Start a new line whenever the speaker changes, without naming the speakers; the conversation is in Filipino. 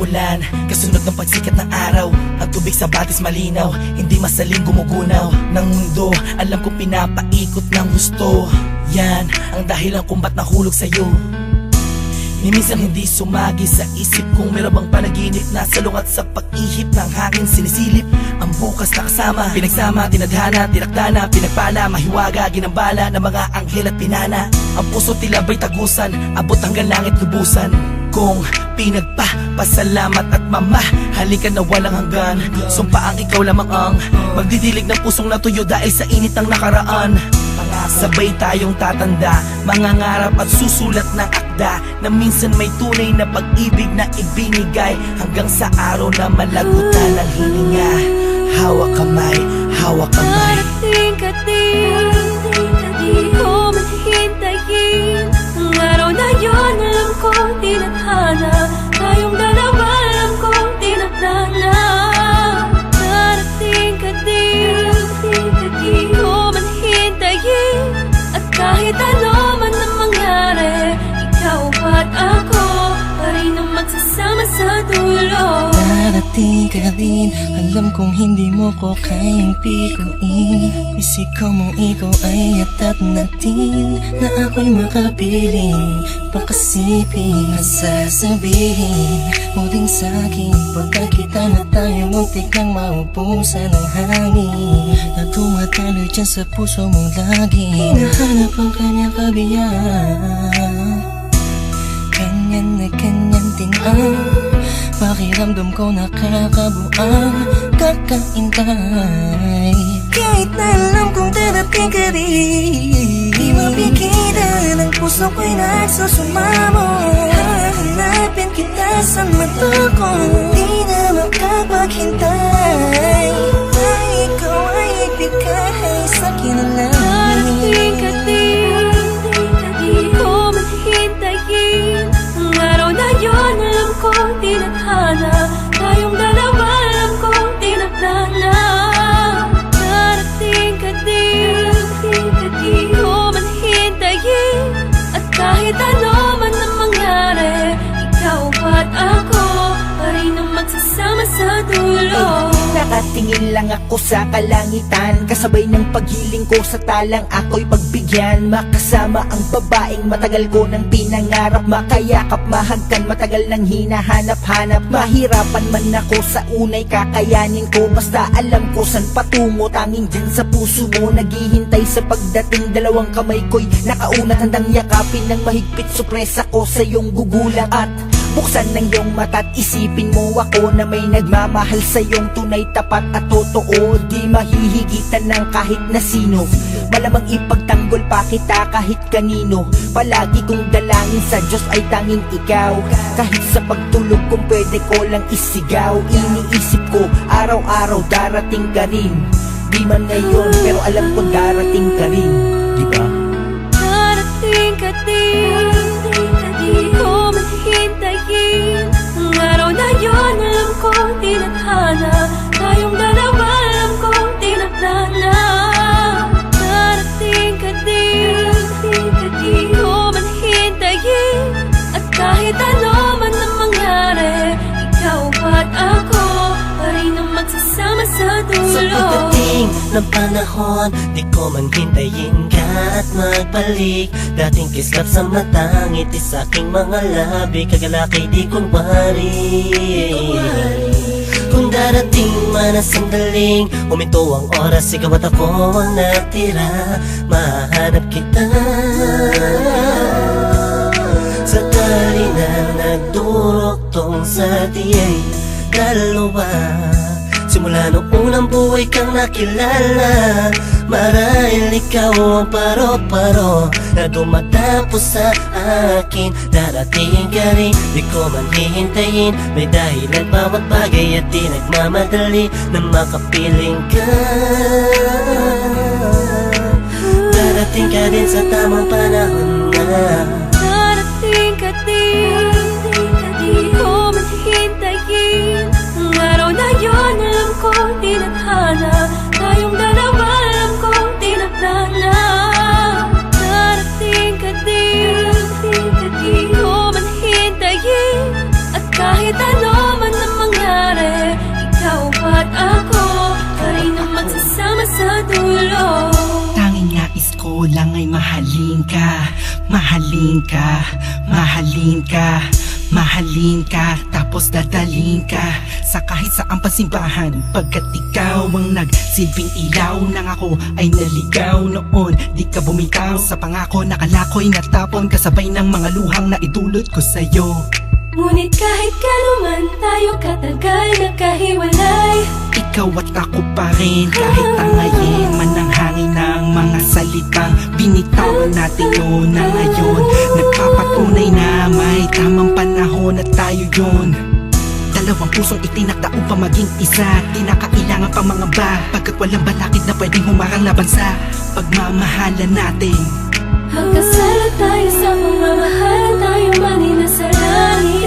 ulan, kasunod ng pagsikat ng araw. Ang tubig sa batis malinaw, hindi masaling gumugunaw ng mundo. Alam kong pinapaikot ng gusto. Yan ang dahilan kung ba't nahulog sa'yo. Ni minsan hindi sumagi sa isip kung meron bang panaginip na salungat sa pag-ihip ng hangin sinisilip. Ang bukas na kasama, pinagsama, tinadhana, tinakdana, pinagpala, mahiwaga, ginambala ng mga anghel at pinana. Ang puso tila ba'y tagusan, abot hanggang langit lubusan. Kung pinagpapasalamat at mamahalin ka na walang hanggan, sumpaang ikaw lamang ang magdidilig ng pusong natuyo dahil sa init ng nakaraan. Sabay tayong tatanda, mangangarap at susulat ng akda na minsan may tunay na pag-ibig na ibinigay hanggang sa araw na malagutan ng hininga. Hawak kamay, hawak kamay.
Darating ka din, di ko man hintayin. Ang araw na yun, alam ko tinadhana. Tayong dalawa, alam ko tinadhana. Darating ka din, di ko man hintayin. At kahit ano man ang mangyari, ikaw at ako pa rin ang magsasama sa dulo.
Darating ka rin, alam kong hindi mo ko kayang pikuin. Isikaw mong ikaw ay atat natin, na ako'y makapiling. Pakasipin at sasabihin mo din sa'kin, pagkakita na tayo muntik nang maubusan ng hangin, na tumataloy dyan sa puso mong lagi. Hinahanap ang kanyang kabiyaan. Ganyan na ganyan din ang pakiramdam ko, nakakabuang kakaintay. Kahit na alam kong darating ka rin, di mapigilan ang puso ko'y nagsusumamo. Hahanapin kita sa mata ko, di na makapaghintay. Ay, ikaw ay ibigay sa'kin na lang.
Darating ka din, di ko man hintayin. Ang araw na yun, alam ko tinadhana. Tayong dalawa, alam ko tinadhana. Darating ka din, di ko man hintayin. At kahit ano man ang mangyari, ikaw at ako pa rin ang magsasama sa dulo.
Nakatingin lang ako sa kalangitan, kasabay ng paghiling ko sa talang ako'y pagbigyan. Makasama ang babaeng matagal ko nang pinangarap, makayakap, mahagkan, matagal nang hinahanap-hanap. Mahirapan man ako sa unay, kakayanin ko, basta alam ko saan patungo. Tanging dyan sa puso mo, naghihintay sa pagdating. Dalawang kamay ko'y nakaunat, handang yakapin ng mahigpit. Sorpresa ko sa iyong gugulang at buksan ng iyong mata't isipin mo ako na may nagmamahal sa iyong tunay, tapat at totoo. Di mahihigitan ng kahit na sino, malamang ipagtanggol pa kita kahit kanino. Palagi kong dalangin sa Diyos ay tanging ikaw, kahit sa pagtulog kung pwede ko lang isigaw. Iniisip ko araw-araw darating ka rin, di man ngayon pero alam ko darating ka rin, di ba?
Darating ka din, di ko man hintayin. Ang araw na yun, alam ko tinadhana. Tayong dalawa, alam ko tinadhana. Darating ka din, di ko man hintayin. At kahit ano man ang mangyari, ikaw at ako pa rin ang magsasama sa dulo.
Sa pagdating ng panahon, di ko man hintayin ka at magbalik. Dating kislap sa mata, ngiti sa aking mga labi, kagalaki di kunwari. Kung darating man ang sandaling, huminto ang oras, ikaw at ako ang natira. Mahanap kita sa tali na nagduruktong sa tiyay dalawa. Simula nung unang buhay kang nakilala, marahil ikaw ang paro-paro na dumatapos sa akin. Darating ka rin, di ko man hihintayin. May dahilan bawat bagay at di nagmamadali na makapiling ka. Darating ka din sa tamang panahon na.
Darating ka din, di ko man hintayin. Ang araw na yun, alam ko tinadhana. Tayong dalawa, alam ko tinadhana. Darating ka din, di ko man hintayin. At kahit ano
gusto lang ay mahalin ka, mahalin ka, mahalin ka, mahalin ka, tapos dadalhin ka sa kahit saang pasimbahan. Pagkat ikaw ang nagsilbing ilaw nang ako ay naligaw noon. Di ka bumitaw sa pangako, nakalako'y natapon kasabay ng mga luhang na idulot ko sa'yo.
Ngunit kahit kanuman tayo katagal nagkahiwalay,
Ikaw at ako pa rin, kahit tangayin man ang hangin ng mga salitang binitawan natin noon na ngayon. Nagpapatunay na may tamang panahon at tayo yun. Dalawang pusong itinakda upang maging isa, di na kailangan pang mga ba, pagkat walang balakid na pwedeng humarang laban sa pagmamahalan natin.
hanggang sa tayo sa pagmamahal tayo man ay nasa langit.